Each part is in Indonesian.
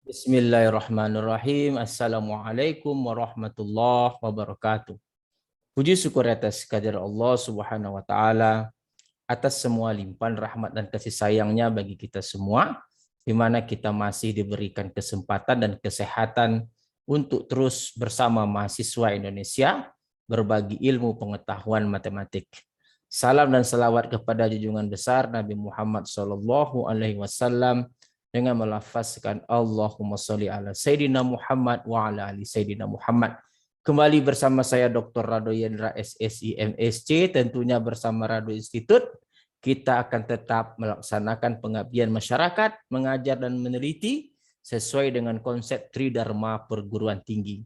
Bismillahirrahmanirrahim. Assalamualaikum warahmatullahi wabarakatuh. Puji syukur atas kehadirat Allah Subhanahu wa taala atas semua limpahan rahmat dan kasih sayangnya bagi kita semua, di mana kita masih diberikan kesempatan dan kesehatan untuk terus bersama mahasiswa Indonesia berbagi ilmu pengetahuan matematik. Salam dan salawat kepada junjungan besar Nabi Muhammad SAW dengan melafazkan Allahumma sholli ala Sayyidina Muhammad wa ala ali Sayyidina Muhammad. Kembali bersama saya Dr. Rado Yendra SSI MSc, tentunya bersama Rado Institute. Kita akan tetap melaksanakan pengabdian masyarakat, mengajar dan meneliti sesuai dengan konsep Tridharma perguruan tinggi.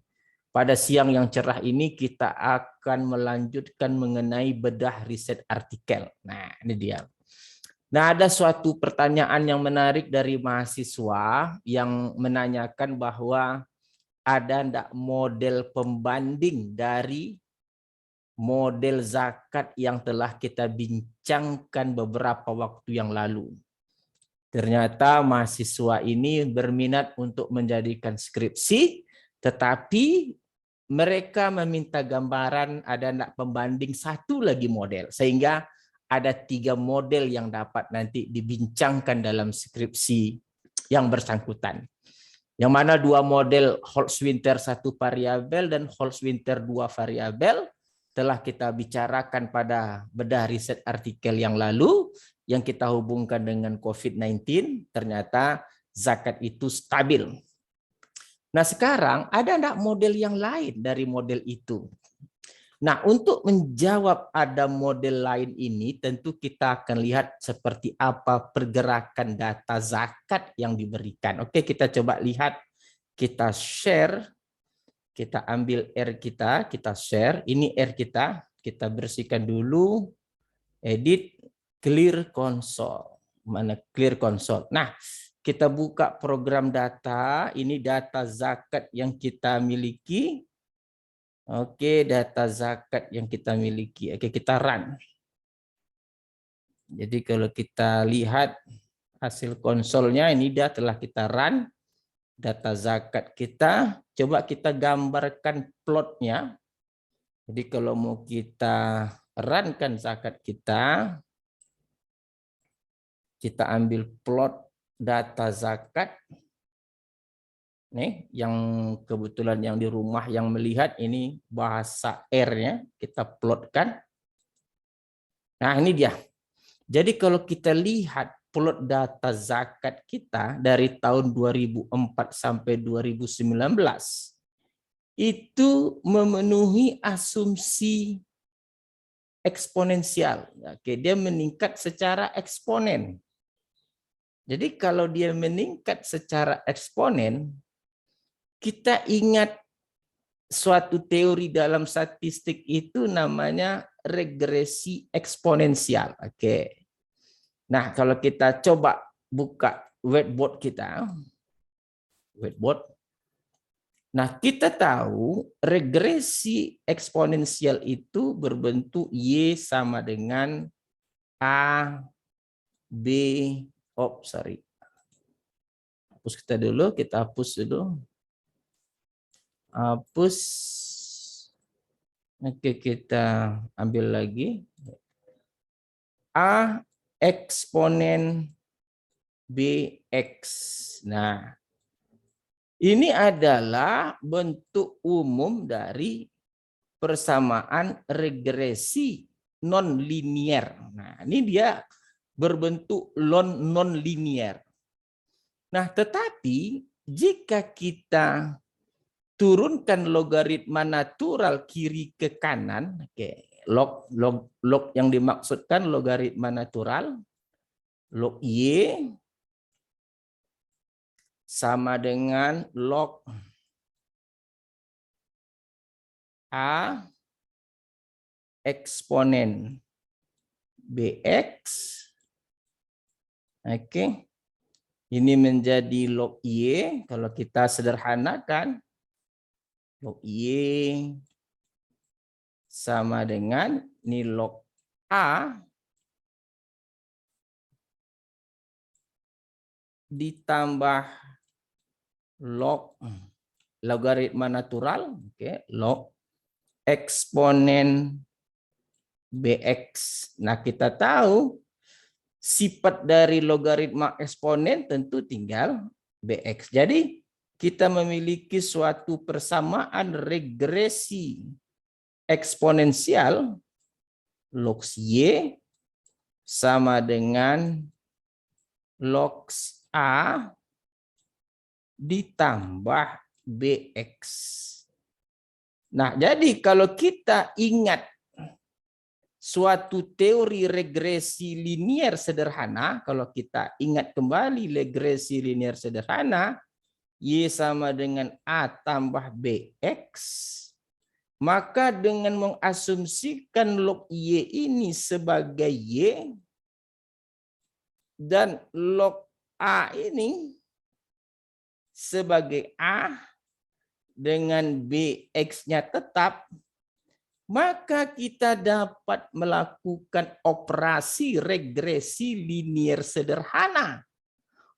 Pada siang yang cerah ini kita akan melanjutkan mengenai bedah riset artikel. Nah, ini dia. Nah, ada suatu pertanyaan yang menarik dari mahasiswa yang menanyakan bahwa ada enggak model pembanding dari model zakat yang telah kita bincangkan beberapa waktu yang lalu. Ternyata mahasiswa ini berminat untuk menjadikan skripsi, tetapi mereka meminta gambaran ada enggak pembanding satu lagi model, sehingga ada 3 model yang dapat nanti dibincangkan dalam skripsi yang bersangkutan. Yang mana 2 model Holzwinter 1 variabel dan Holzwinter 2 variabel telah kita bicarakan pada bedah riset artikel yang lalu yang kita hubungkan dengan COVID-19, ternyata zakat itu stabil. Nah, sekarang ada enggak model yang lain dari model itu? Nah, untuk menjawab ada model lain ini, tentu kita akan lihat seperti apa pergerakan data zakat yang diberikan. Oke, kita coba lihat, kita share, kita ambil R kita share. Ini R kita bersihkan dulu, edit, clear console. Mana clear console? Nah, kita buka program data, ini data zakat yang kita miliki. Oke, data zakat yang kita miliki. Oke, kita run. Jadi kalau kita lihat hasil konsolnya, ini dia telah kita run data zakat kita. Coba kita gambarkan plotnya. Jadi kalau mau kita runkan zakat kita ambil plot data zakat. Nih, yang kebetulan yang di rumah yang melihat ini bahasa R-nya, kita plotkan. Nah, ini dia. Jadi kalau kita lihat plot data zakat kita dari tahun 2004 sampai 2019, itu memenuhi asumsi eksponensial. Oke, dia meningkat secara eksponen. Jadi kalau dia meningkat secara eksponen, kita ingat suatu teori dalam statistik itu namanya regresi eksponensial. Oke. Nah, kalau kita coba buka whiteboard kita, whiteboard. Nah, kita tahu regresi eksponensial itu berbentuk Y sama dengan A, B, sorry. Hapus kita dulu, kita hapus dulu. Hapus. Oke, kita ambil lagi. A eksponen BX. Nah, ini adalah bentuk umum dari persamaan regresi non-linier. Nah, ini dia berbentuk non-linier. Nah, tetapi jika kita turunkan logaritma natural kiri ke kanan, log yang dimaksudkan logaritma natural, log Y sama dengan log A eksponen BX. Oke. Ini menjadi log Y. Kalau kita sederhanakan, log Y sama dengan ini log A ditambah log logaritma natural, oke, log eksponen bx. Nah, kita tahu sifat dari logaritma eksponen tentu tinggal bx. Jadi kita memiliki suatu persamaan regresi eksponensial log y sama dengan log a ditambah bx. Nah, jadi kalau kita ingat suatu teori regresi linier sederhana, kalau kita ingat kembali regresi linier sederhana, y sama dengan a tambah bx, maka dengan mengasumsikan log y ini sebagai y dan log a ini sebagai a dengan bx-nya tetap, maka kita dapat melakukan operasi regresi linier sederhana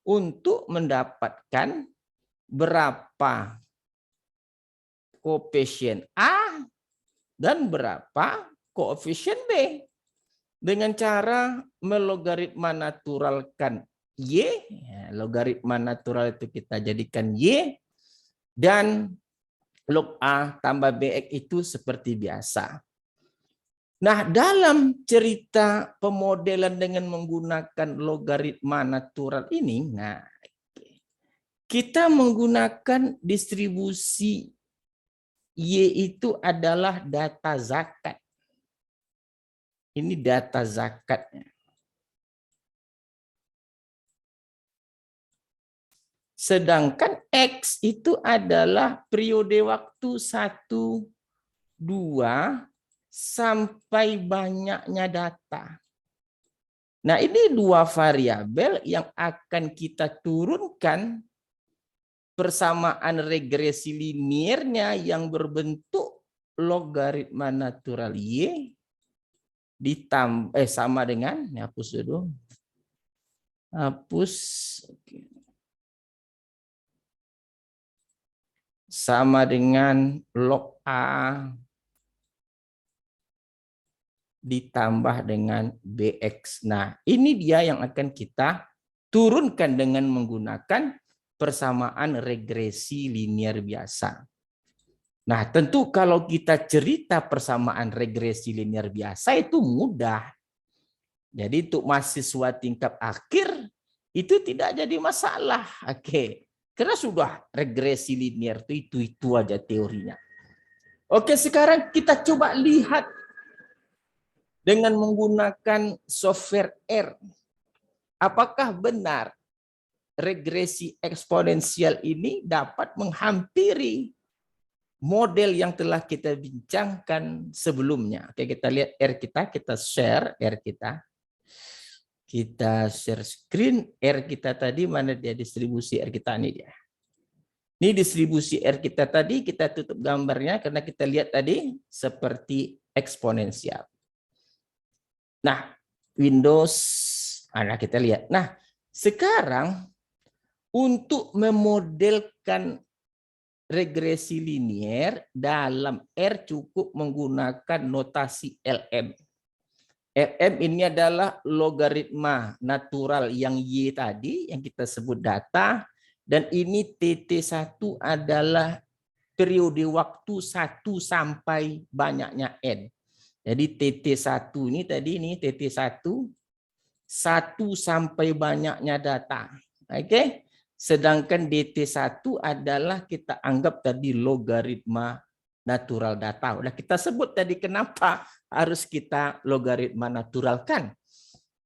untuk mendapatkan berapa koefisien A dan berapa koefisien B dengan cara melogaritma naturalkan Y. Logaritma natural itu kita jadikan Y, dan log A tambah BX itu seperti biasa. Nah, dalam cerita pemodelan dengan menggunakan logaritma natural ini, nah, kita menggunakan distribusi Y itu adalah data zakat. Ini data zakatnya. Sedangkan X itu adalah periode waktu 1, 2, sampai banyaknya data. Nah, ini dua variabel yang akan kita turunkan persamaan regresi liniernya yang berbentuk logaritma natural Y ditambah sama dengan, ini hapus dulu. Hapus. Oke. Sama dengan log A ditambah dengan BX. Nah, ini dia yang akan kita turunkan dengan menggunakan persamaan regresi linier biasa. Nah, tentu kalau kita cerita persamaan regresi linier biasa itu mudah. Jadi untuk mahasiswa tingkat akhir itu tidak jadi masalah. Oke. Karena sudah regresi linier itu aja teorinya. Oke, sekarang kita coba lihat dengan menggunakan software R. Apakah benar regresi eksponensial ini dapat menghampiri model yang telah kita bincangkan sebelumnya? Oke, kita lihat R kita share R kita. Kita share screen R kita tadi, mana dia distribusi R kita, ini dia. Ini distribusi R kita tadi, kita tutup gambarnya karena kita lihat tadi seperti eksponensial. Nah, Windows, nah kita lihat. Nah, sekarang untuk memodelkan regresi linier dalam R cukup menggunakan notasi LM. LM ini adalah logaritma natural yang Y tadi, yang kita sebut data. Dan ini TT1 adalah periode waktu 1 sampai banyaknya N. Jadi TT1 ini tadi, ini TT1, 1 sampai banyaknya data. Oke. Sedangkan DT1 adalah kita anggap tadi logaritma natural data. Udah kita sebut tadi kenapa harus kita logaritma naturalkan.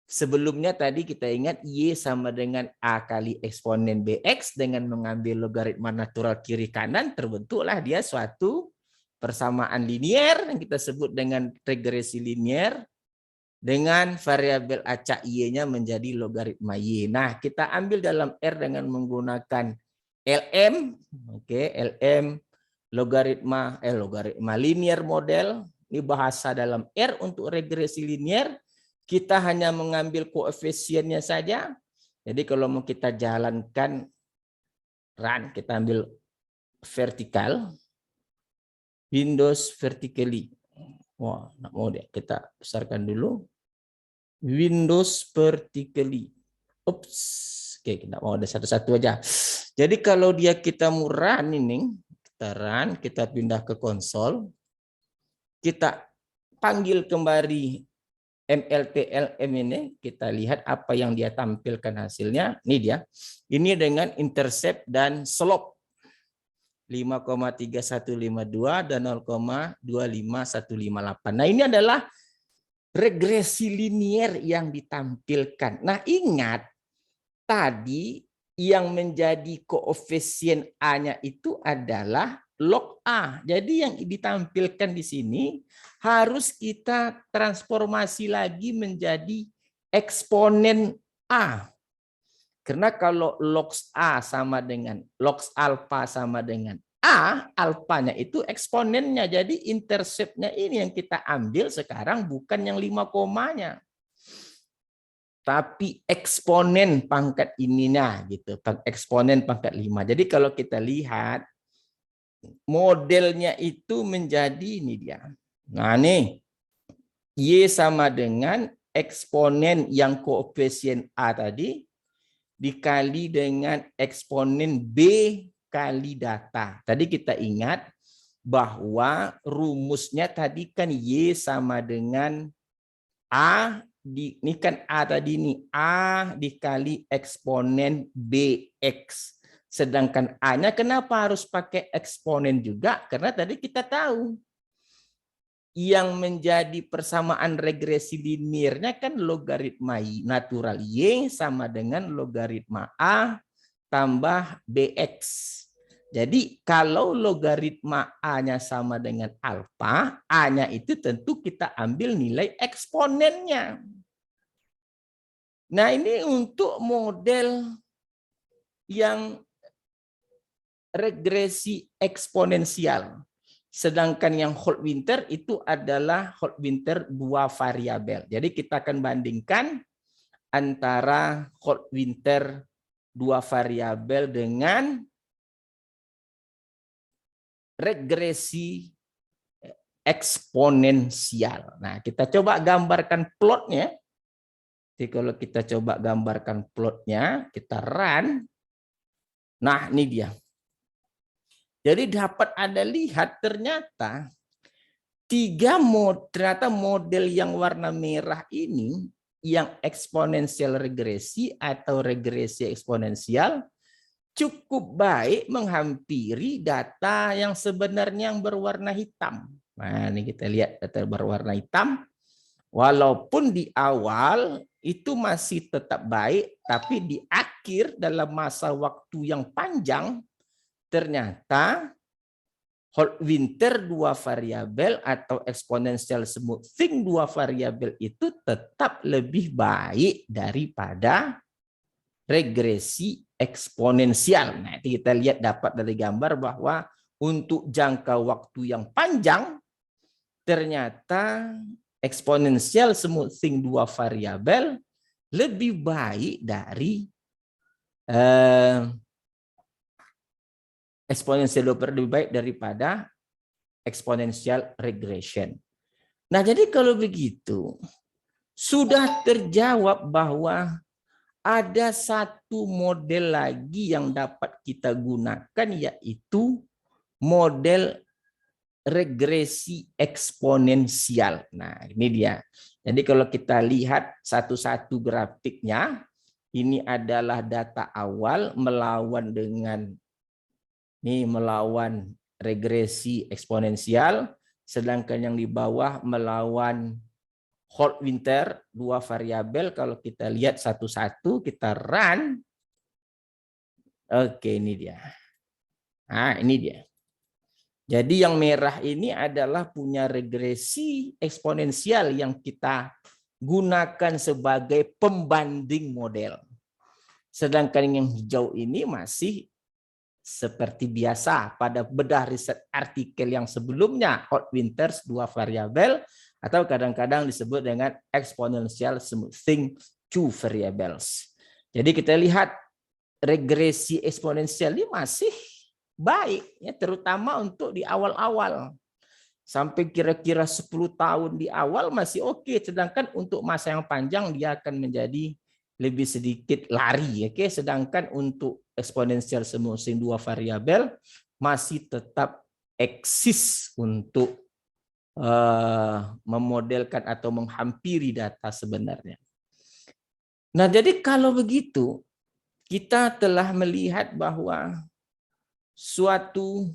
Sebelumnya tadi kita ingat Y sama dengan A kali eksponen BX, dengan mengambil logaritma natural kiri kanan terbentuklah dia suatu persamaan linier yang kita sebut dengan regresi linier dengan variabel acak Y-nya menjadi logaritma Y. Nah, kita ambil dalam R dengan menggunakan LM, oke, LM logaritma linear model. Ini bahasa dalam R untuk regresi linier. Kita hanya mengambil koefisiennya saja. Jadi kalau mau kita jalankan Run, kita ambil vertikal. Windows vertically. Wah, nak mau deh. Kita besarkan dulu. Windows vertically. Ups. Oke, kita mau ada satu-satu aja. Jadi kalau dia kita mau run ini, kita run, kita pindah ke konsol. Kita panggil kembali MLTLM ini, kita lihat apa yang dia tampilkan hasilnya. Ini dia. Ini dengan intercept dan slope 5,3152 dan 0,25158. Nah, ini adalah regresi linier yang ditampilkan. Nah, ingat tadi yang menjadi koefisien A-nya itu adalah log A. Jadi yang ditampilkan di sini harus kita transformasi lagi menjadi eksponen A. Karena kalau log A sama dengan log alfa sama dengan A, alfanya itu eksponennya. Jadi interceptnya ini yang kita ambil sekarang bukan yang 5 komanya. Tapi eksponen pangkat ininya gitu, eksponen pangkat 5. Jadi kalau kita lihat modelnya itu menjadi ini dia. Nah, nih Y sama dengan eksponen yang koefisien A tadi dikali dengan eksponen B kali data. Tadi kita ingat bahwa rumusnya tadi kan Y sama dengan A, ini kan A tadi ini, A dikali eksponen BX. Sedangkan A-nya kenapa harus pakai eksponen juga? Karena tadi kita tahu yang menjadi persamaan regresi liniernya kan logaritma natural Y sama dengan logaritma A tambah BX. Jadi kalau logaritma A-nya sama dengan alfa, A-nya itu tentu kita ambil nilai eksponennya. Nah, ini untuk model yang regresi eksponensial. Sedangkan yang Hofstadter itu adalah Hofstadter 2 variabel. Jadi kita akan bandingkan antara Hofstadter 2 variabel dengan regresi eksponensial. Nah, kita coba gambarkan plotnya. Jadi kalau kita coba gambarkan plotnya, kita run. Nah, ini dia. Jadi dapat Anda lihat ternyata ternyata model yang warna merah ini yang eksponensial regresi atau regresi eksponensial cukup baik menghampiri data yang sebenarnya yang berwarna hitam. Nah, ini kita lihat data berwarna hitam. Walaupun di awal itu masih tetap baik, tapi di akhir dalam masa waktu yang panjang ternyata Hofstadter 2 variabel atau exponential smoothing 2 variabel itu tetap lebih baik daripada regresi eksponensial. Nah, itu kita lihat dapat dari gambar bahwa untuk jangka waktu yang panjang ternyata eksponensial smoothing 2 variabel lebih baik dari eksponensial lebih baik daripada exponential regression. Nah, jadi kalau begitu sudah terjawab bahwa ada satu model lagi yang dapat kita gunakan, yaitu model regresi eksponensial. Nah, ini dia. Jadi kalau kita lihat satu-satu grafiknya, ini adalah data awal melawan dengan melawan regresi eksponensial, sedangkan yang di bawah melawan Hofstadter 2 variabel. Kalau kita lihat satu-satu, kita run. Oke, ini dia. Nah, ini dia. Jadi yang merah ini adalah punya regresi eksponensial yang kita gunakan sebagai pembanding model. Sedangkan yang hijau ini masih seperti biasa pada bedah riset artikel yang sebelumnya, Hofstadter 2 variabel atau kadang-kadang disebut dengan exponential smoothing 2 variables. Jadi kita lihat regresi eksponensial ini masih baik, ya, terutama untuk di awal-awal. Sampai kira-kira 10 tahun di awal masih oke, sedangkan untuk masa yang panjang dia akan menjadi lebih sedikit lari. Oke, sedangkan untuk eksponensial semusing dua variabel masih tetap eksis untuk memodelkan atau menghampiri data sebenarnya. Nah, jadi kalau begitu, kita telah melihat bahwa suatu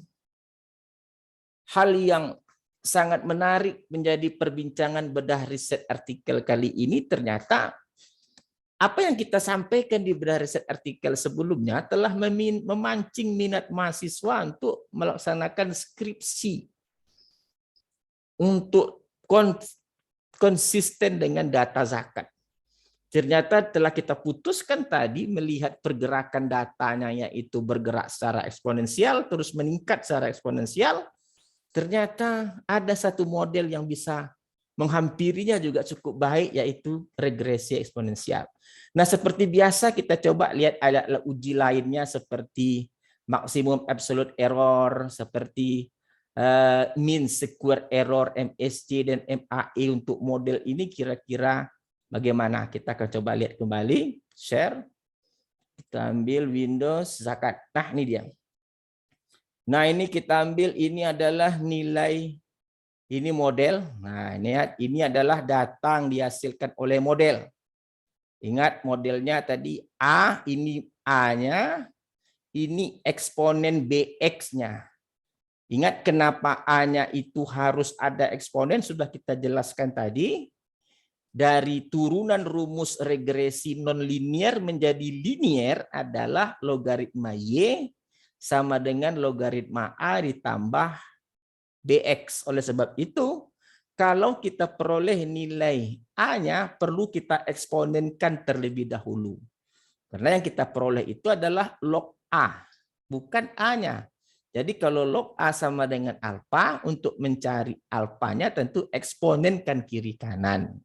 hal yang sangat menarik menjadi perbincangan bedah riset artikel kali ini, ternyata apa yang kita sampaikan di bedah riset artikel sebelumnya telah memancing minat mahasiswa untuk melaksanakan skripsi untuk konsisten dengan data zakat. Ternyata telah kita putuskan tadi melihat pergerakan datanya, yaitu bergerak secara eksponensial, terus meningkat secara eksponensial. Ternyata ada satu model yang bisa menghampirinya juga cukup baik, yaitu regresi eksponensial. Nah, seperti biasa kita coba lihat ada uji lainnya seperti maksimum absolute error, seperti mean square error, MSC dan MAE. Untuk model ini kira-kira bagaimana? Kita akan coba lihat kembali, share. Kita ambil Windows zakat. Nah, ini dia. Nah, ini kita ambil, ini adalah nilai, ini model. Nah, ini adalah data yang dihasilkan oleh model. Ingat modelnya tadi A, ini A-nya, ini eksponen BX-nya. Ingat kenapa A-nya itu harus ada eksponen, sudah kita jelaskan tadi. Dari turunan rumus regresi nonlinier menjadi linier adalah logaritma Y sama dengan logaritma A ditambah BX. Oleh sebab itu, kalau kita peroleh nilai A-nya, perlu kita eksponenkan terlebih dahulu. Karena yang kita peroleh itu adalah log A, bukan A-nya. Jadi kalau log A sama dengan alfa, untuk mencari alfanya tentu eksponenkan kiri kanan.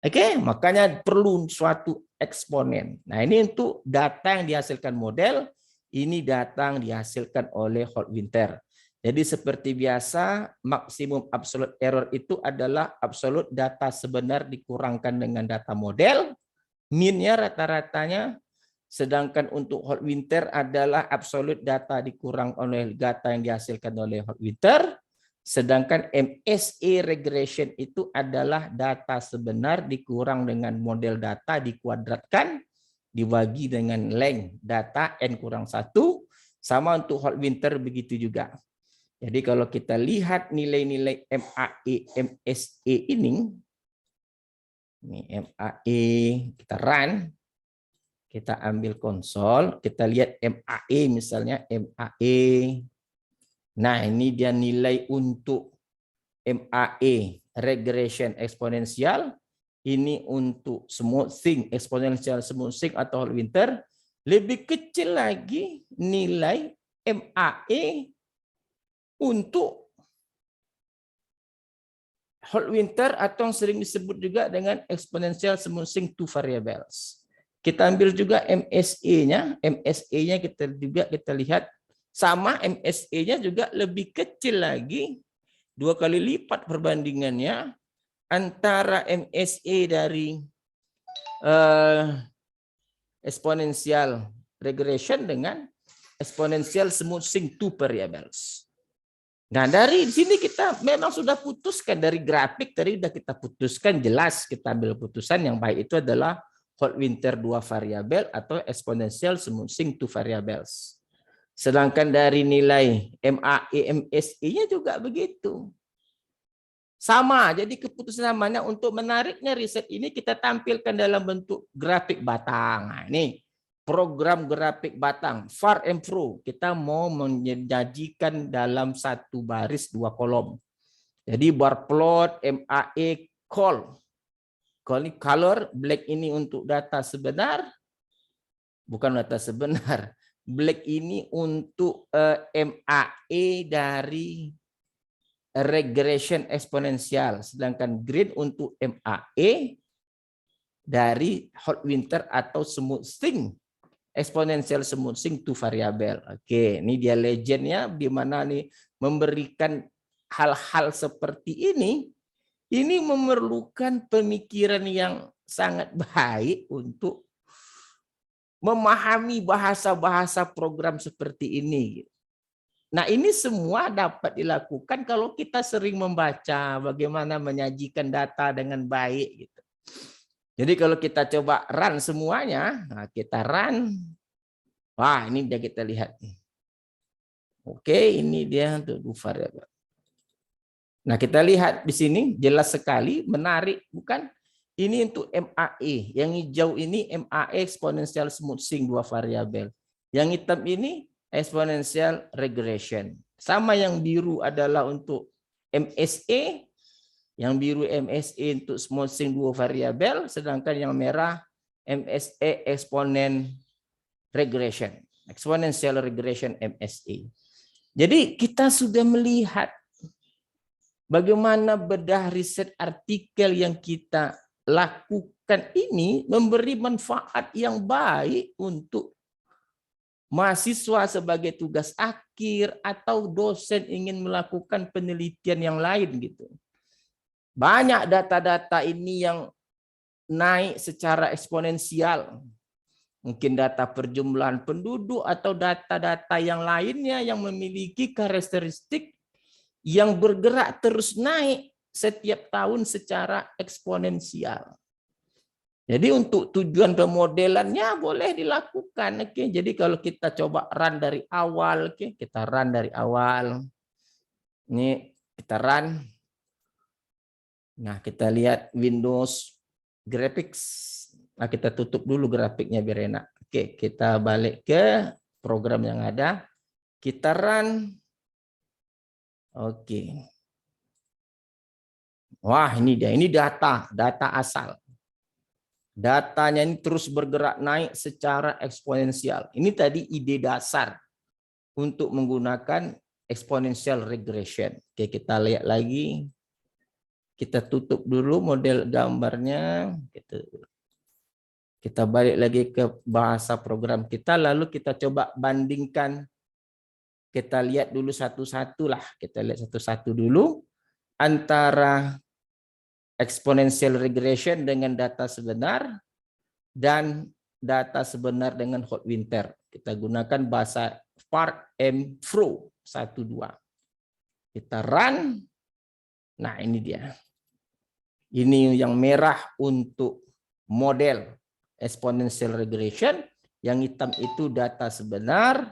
Oke, makanya perlu suatu eksponen. Nah, ini untuk data yang dihasilkan model, ini data yang dihasilkan oleh Holt-Winter. Jadi seperti biasa, maksimum absolute error itu adalah absolute data sebenar dikurangkan dengan data model, min-nya rata-ratanya, sedangkan untuk Holt-Winter adalah absolute data dikurang oleh data yang dihasilkan oleh Holt-Winter. Sedangkan MSE regression itu adalah data sebenar dikurang dengan model data dikuadratkan dibagi dengan length data N kurang 1. Sama untuk Holt-Winter begitu juga. Jadi kalau kita lihat nilai-nilai MAE, MSE ini MAE, kita run, kita ambil konsol, kita lihat MAE misalnya MAE. Nah, ini dia nilai untuk MAE regression eksponensial. Ini untuk smoothing eksponensial smoothing atau Holt-Winter. Lebih kecil lagi nilai MAE untuk Holt-Winter atau yang sering disebut juga dengan exponential smoothing two variables. Kita ambil juga MSE-nya. MSE-nya kita lihat sama, MSE-nya juga lebih kecil lagi, 2 kali lipat perbandingannya antara MSE dari exponential regression dengan exponential smoothing two variables. Nah, dari sini kita memang sudah putuskan dari grafik tadi, sudah kita putuskan jelas, kita ambil putusan yang baik itu adalah Holt-Winter 2 variabel atau exponential smoothing two variables. Sedangkan dari nilai MAE, MSE-nya juga begitu. Sama, jadi keputusan namanya untuk menariknya riset ini kita tampilkan dalam bentuk grafik batang. Nah, ini program grafik batang, far and fro. Kita mau menyajikan dalam satu baris 2 kolom. Jadi bar plot, MAE, color, black ini untuk data sebenar, bukan data sebenar. Black ini untuk MAE dari regression eksponensial, sedangkan green untuk MAE dari Holt-Winter atau smoothing exponential smoothing to variable. Oke, ini dia legendnya di mana nih memberikan hal-hal seperti ini memerlukan pemikiran yang sangat baik untuk memahami bahasa-bahasa program seperti ini. Nah, ini semua dapat dilakukan kalau kita sering membaca bagaimana menyajikan data dengan baik gitu. Jadi kalau kita coba run semuanya, nah kita run. Wah, ini dia kita lihat. Oke, ini dia untuk variabel. Nah, kita lihat di sini jelas sekali, menarik, bukan? Ini untuk MAE. Yang hijau ini MAE exponential smoothing 2 variabel. Yang hitam ini exponential regression. Sama yang biru adalah untuk MSE. Yang biru MSE untuk smoothing 2 variabel, sedangkan yang merah MSE exponent regression. Exponential regression MSE. Jadi kita sudah melihat bagaimana bedah riset artikel yang kita lakukan ini memberi manfaat yang baik untuk mahasiswa sebagai tugas akhir atau dosen ingin melakukan penelitian yang lain gitu. Banyak data-data ini yang naik secara eksponensial. Mungkin data perjumlahan penduduk atau data-data yang lainnya yang memiliki karakteristik yang bergerak terus naik setiap tahun secara eksponensial. Jadi untuk tujuan pemodelannya boleh dilakukan. Oke, jadi kalau kita coba run dari awal, oke, kita run dari awal. Ini kita run. Nah, kita lihat Windows Graphics. Nah, kita tutup dulu grafiknya biar enak. Oke, kita balik ke program yang ada. Kita run. Oke. Wah, ini dia. Ini data asal. Datanya ini terus bergerak naik secara eksponensial. Ini tadi ide dasar untuk menggunakan exponential regression. Oke, kita lihat lagi. Kita tutup dulu model gambarnya. Kita balik lagi ke bahasa program kita, lalu kita coba bandingkan. Kita lihat dulu satu-satu lah. Kita lihat satu-satu dulu antara exponential regression dengan data sebenar dan data sebenar dengan hot winter. Kita gunakan bahasa Spark M Pro 12. Kita run. Nah, ini dia. Ini yang merah untuk model exponential regression, yang hitam itu data sebenar,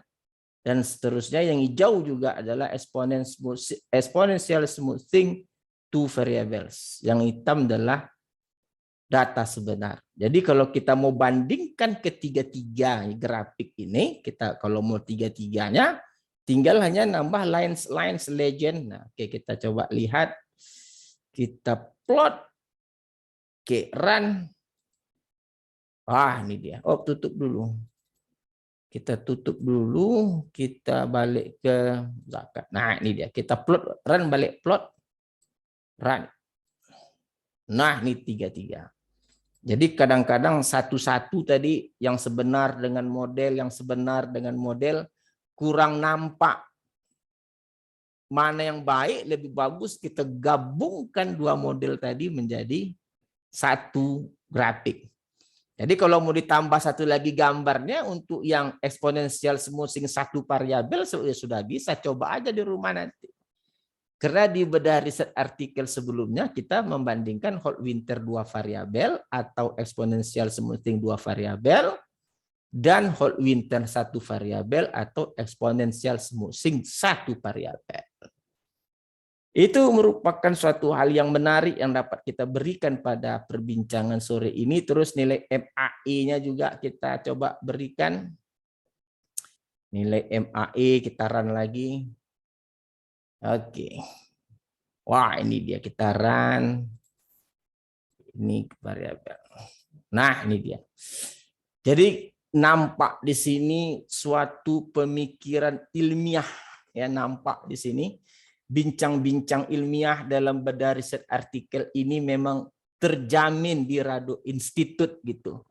dan seterusnya yang hijau juga adalah exponential smoothing 2 variables. Yang hitam adalah data sebenar. Jadi kalau kita mau bandingkan ketiga-tiga grafik ini, kita kalau mau tiga-tiganya, tinggal hanya nambah lines legend. Nah, oke, kita coba lihat. Kita plot. Oke, run. Ini dia. Oh, tutup dulu. Kita tutup dulu. Kita balik ke zakat. Nah, ini dia. Kita plot, run, balik plot. Run. Nah, ini tiga-tiga. Jadi kadang-kadang satu-satu tadi yang sebenar dengan model, yang sebenar dengan model kurang nampak. Mana yang baik, lebih bagus kita gabungkan dua model tadi menjadi satu grafik. Jadi kalau mau ditambah satu lagi gambarnya untuk yang eksponensial smoothing 1 variabel sudah bisa, coba aja di rumah nanti. Karena di bedah riset artikel sebelumnya kita membandingkan hot winter 2 variabel atau eksponensial smoothing 2 variabel dan hot winter 1 variabel atau eksponensial smoothing 1 variabel. Itu merupakan suatu hal yang menarik yang dapat kita berikan pada perbincangan sore ini. Terus nilai MAE-nya juga kita coba berikan. Nilai MAE kita run lagi. Oke. Wah, ini dia kita run. Ini variabel. Nah, ini dia. Jadi nampak di sini suatu pemikiran ilmiah, ya, nampak di sini. Bincang-bincang ilmiah dalam bedah riset artikel ini memang terjamin di Rado Institute gitu.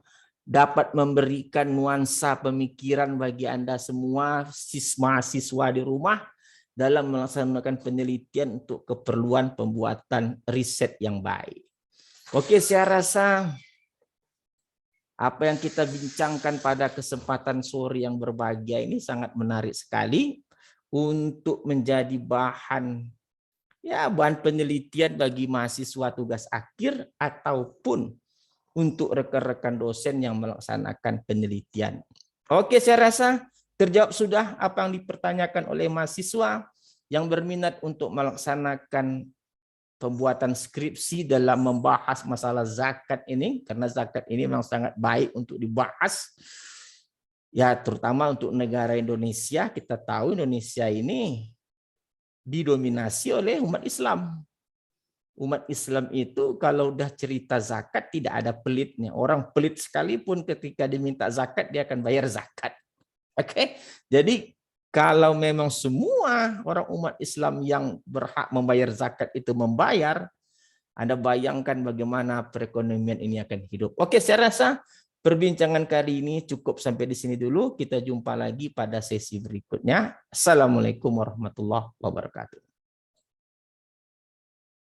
dapat memberikan nuansa pemikiran bagi Anda semua mahasiswa di rumah dalam melaksanakan penelitian untuk keperluan pembuatan riset yang baik. Oke, saya rasa apa yang kita bincangkan pada kesempatan sore yang berbahagia ini sangat menarik sekali untuk menjadi bahan penelitian bagi mahasiswa tugas akhir ataupun untuk rekan-rekan dosen yang melaksanakan penelitian. Oke, saya rasa terjawab sudah apa yang dipertanyakan oleh mahasiswa yang berminat untuk melaksanakan pembuatan skripsi dalam membahas masalah zakat ini, karena zakat ini memang sangat baik untuk dibahas. Ya, terutama untuk negara Indonesia. Kita tahu Indonesia ini didominasi oleh umat Islam. Umat Islam itu kalau udah cerita zakat tidak ada pelitnya. Orang pelit sekalipun ketika diminta zakat dia akan bayar zakat. Oke. Jadi kalau memang semua orang umat Islam yang berhak membayar zakat itu membayar, Anda bayangkan bagaimana perekonomian ini akan hidup. Oke, saya rasa perbincangan kali ini cukup sampai di sini dulu. Kita jumpa lagi pada sesi berikutnya. Assalamualaikum warahmatullahi wabarakatuh.